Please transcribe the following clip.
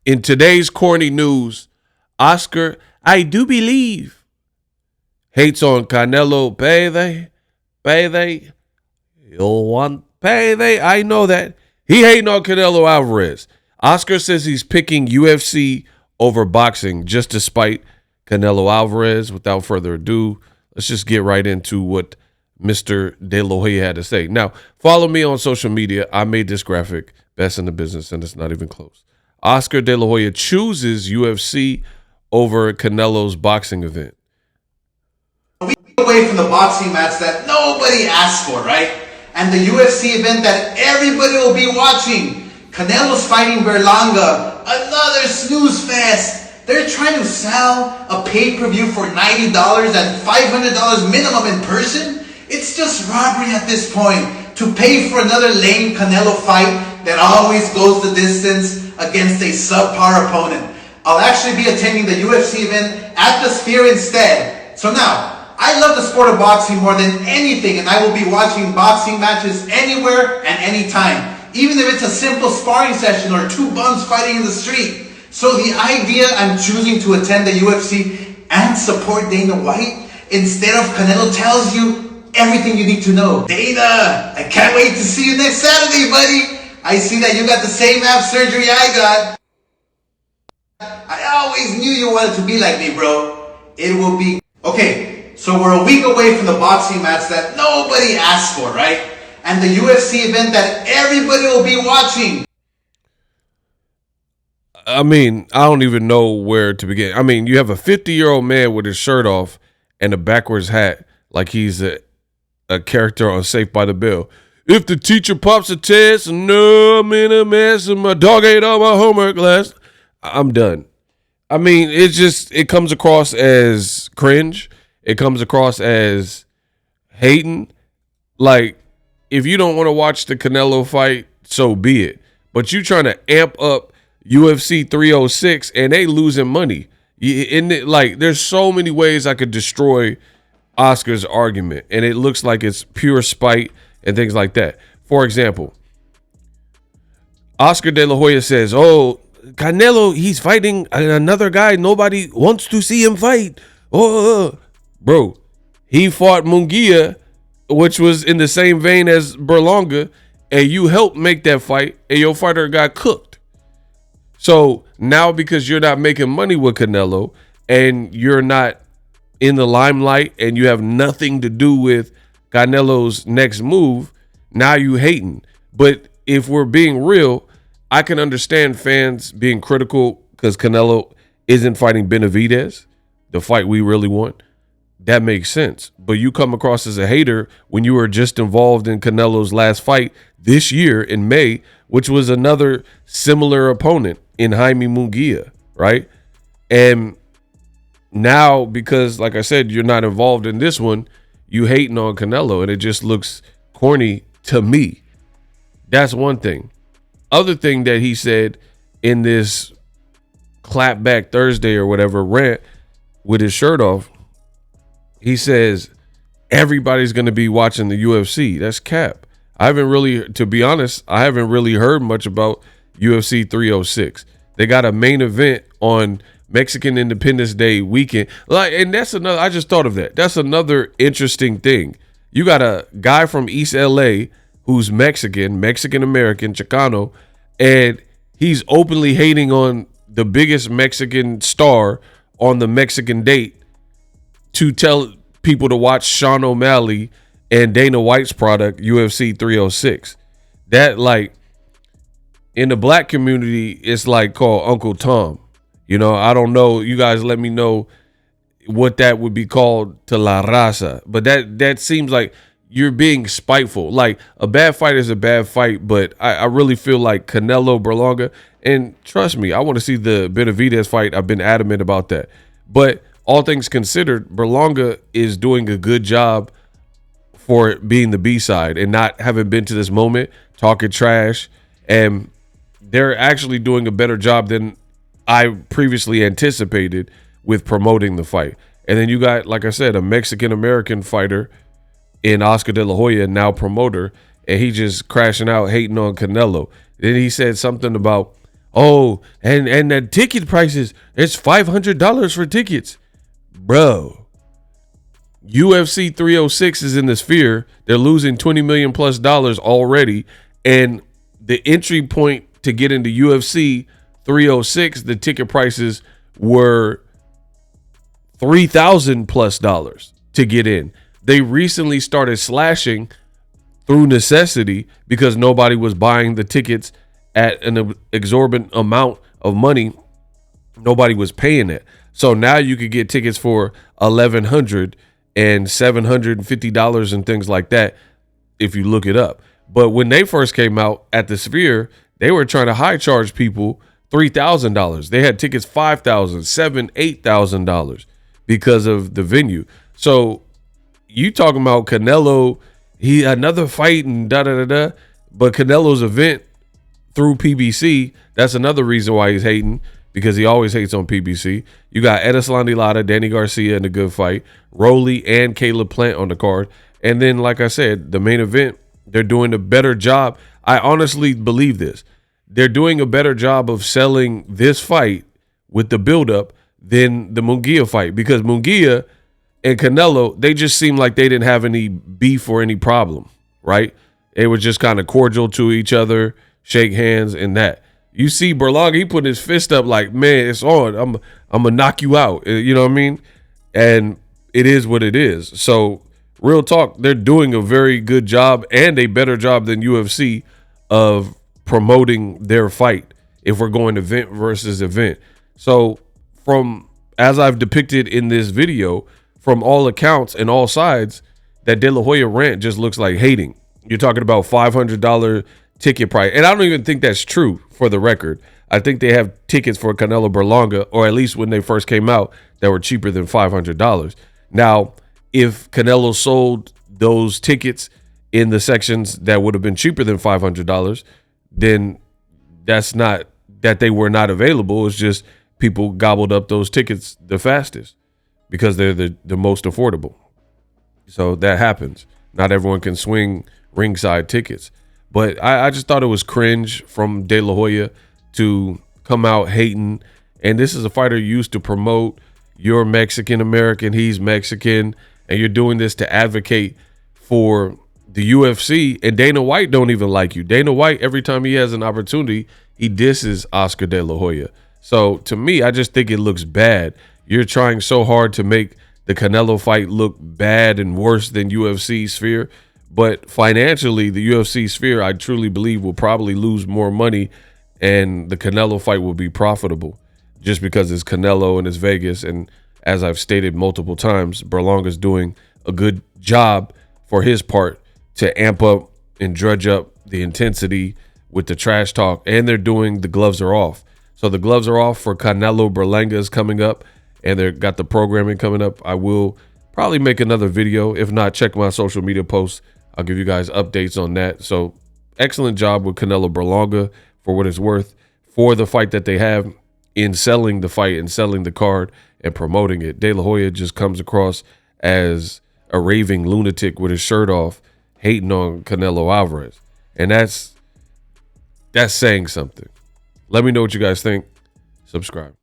In today's corny news, Oscar, I do believe, hates on Canelo payday. You'll want payday. I know that. He hating on Canelo Alvarez. Oscar says he's picking UFC over boxing just to spite Canelo Alvarez. Without further ado, let's just get right into what Mr. De La Hoya had to say. Now, follow me on social media. I made this graphic, best in the business, and it's not even close. Oscar De La Hoya chooses UFC over Canelo's boxing event. We away from the boxing match that nobody asked for, right? And the UFC event that everybody will be watching. Canelo's fighting Berlanga, another snooze fest. They're trying to sell a pay-per-view for $90 and $500 minimum in person. It's just robbery at this point to pay for another lame Canelo fight that always goes the distance against a subpar opponent. I'll actually be attending the UFC event at the Sphere instead. So now, I love the sport of boxing more than anything, and I will be watching boxing matches anywhere and anytime, even if it's a simple sparring session or two bums fighting in the street. So the idea I'm choosing to attend the UFC and support Dana White instead of Canelo tells you everything you need to know. Dana, I can't wait to see you next Saturday, buddy. I see that you got the same ab surgery I got. I always knew you wanted to be like me, bro. It will be... Okay, so we're a week away from the boxing match that nobody asked for, right? And the UFC event that everybody will be watching. I mean, I don't even know where to begin. I mean, you have a 50-year-old man with his shirt off and a backwards hat like he's a character on Saved by the Bell. If the teacher pops a test, no, I'm in a mess and my dog ate all my homework last. I'm done. I mean, it comes across as cringe. It comes across as hating. Like, if you don't want to watch the Canelo fight, so be it. But you trying to amp up UFC 306 and they losing money. Like, there's so many ways I could destroy Oscar's argument, and it looks like it's pure spite and things like that. For example, Oscar De La Hoya says, oh, Canelo, he's fighting another guy nobody wants to see him fight. Oh, bro, he fought Munguia, which was in the same vein as Berlanga, and you helped make that fight, and your fighter got cooked. So now because you're not making money with Canelo and you're not in the limelight and you have nothing to do with Canelo's next move, now you hating. But if we're being real, I can understand fans being critical because Canelo isn't fighting Benavidez, the fight we really want. That makes sense. But you come across as a hater when you were just involved in Canelo's last fight this year in May, which was another similar opponent in Jaime Munguia, right? And now, because, like I said, you're not involved in this one, you hating on Canelo, and it just looks corny to me. That's one thing. Other thing that he said in this Clapback Thursday or whatever rant with his shirt off, he says everybody's going to be watching the UFC. That's cap. I haven't really, to be honest, I haven't really heard much about UFC 306. They got a main event on Mexican Independence Day weekend. Like, and that's another, I just thought of that. That's another interesting thing. You got a guy from East LA who's Mexican American, Chicano, and he's openly hating on the biggest Mexican star on the Mexican date to tell people to watch Sean O'Malley and Dana White's product, UFC 306. That, like, in the black community, it's like called Uncle Tom. You know, I don't know. You guys let me know what that would be called to La Raza. But that seems like you're being spiteful. Like, a bad fight is a bad fight, but I really feel like Canelo Berlanga, and trust me, I want to see the Benavidez fight. I've been adamant about that. But all things considered, Berlanga is doing a good job for being the B-side and not having been to this moment, talking trash, and they're actually doing a better job than I previously anticipated with promoting the fight. And then you got, like I said, a Mexican-American fighter in Oscar De La Hoya, now promoter, and he just crashing out, hating on Canelo. Then he said something about, Oh, and the ticket prices, it's $500 for tickets. Bro, UFC 306 is in the sphere. They're losing $20 million plus already. And the entry point to get into UFC 306, the ticket prices were $3,000 plus to get in. They recently started slashing through necessity because nobody was buying the tickets at an exorbitant amount of money. Nobody was paying it. So now you could get tickets for $1,100 and $750 and things like that if you look it up. But when they first came out at the Sphere, they were trying to high charge people $3,000. They had tickets $5,000, $7,000, $8,000 because of the venue. So you talking about Canelo, he another fight and da-da-da-da, but Canelo's event through PBC, that's another reason why he's hating, because he always hates on PBC. You got Edeslandi Lara, Danny Garcia in a good fight, Rolly and Caleb Plant on the card. And then, like I said, the main event, they're doing a better job. I honestly believe this. They're doing a better job of selling this fight with the buildup than the Munguia fight, because Munguia and Canelo, they just seemed like they didn't have any beef or any problem, right? They were just kind of cordial to each other, shake hands and that. You see Berlanga, he put his fist up like, man, it's on. I'm going to knock you out. You know what I mean? And it is what it is. So real talk, they're doing a very good job and a better job than UFC of promoting their fight if we're going event versus event. So from, as I've depicted in this video, from all accounts and all sides, that De La Hoya rant just looks like hating. You're talking about $500 ticket price. And I don't even think that's true, for the record. I think they have tickets for Canelo Berlanga, or at least when they first came out, that were cheaper than $500. Now, if Canelo sold those tickets in the sections that would have been cheaper than $500, then that's not that they were not available. It's just people gobbled up those tickets the fastest because they're the most affordable. So that happens. Not everyone can swing ringside tickets. But I just thought it was cringe from De La Hoya to come out hating. And this is a fighter used to promote, you're Mexican-American, he's Mexican, and you're doing this to advocate for the UFC. And Dana White don't even like you. Dana White, every time he has an opportunity, he disses Oscar De La Hoya. So to me, I just think it looks bad. You're trying so hard to make the Canelo fight look bad and worse than UFC Sphere. But financially, the UFC Sphere, I truly believe, will probably lose more money, and the Canelo fight will be profitable just because it's Canelo and it's Vegas. And as I've stated multiple times, Berlanga's doing a good job for his part to amp up and drudge up the intensity with the trash talk. And they're doing the gloves are off. So the gloves are off for Canelo Berlanga is coming up, and they've got the programming coming up. I will probably make another video. If not, check my social media posts. I'll give you guys updates on that. So excellent job with Canelo Berlanga, for what it's worth, for the fight that they have, in selling the fight and selling the card and promoting it. De La Hoya just comes across as a raving lunatic with his shirt off, hating on Canelo Alvarez. And that's saying something. Let me know what you guys think. Subscribe.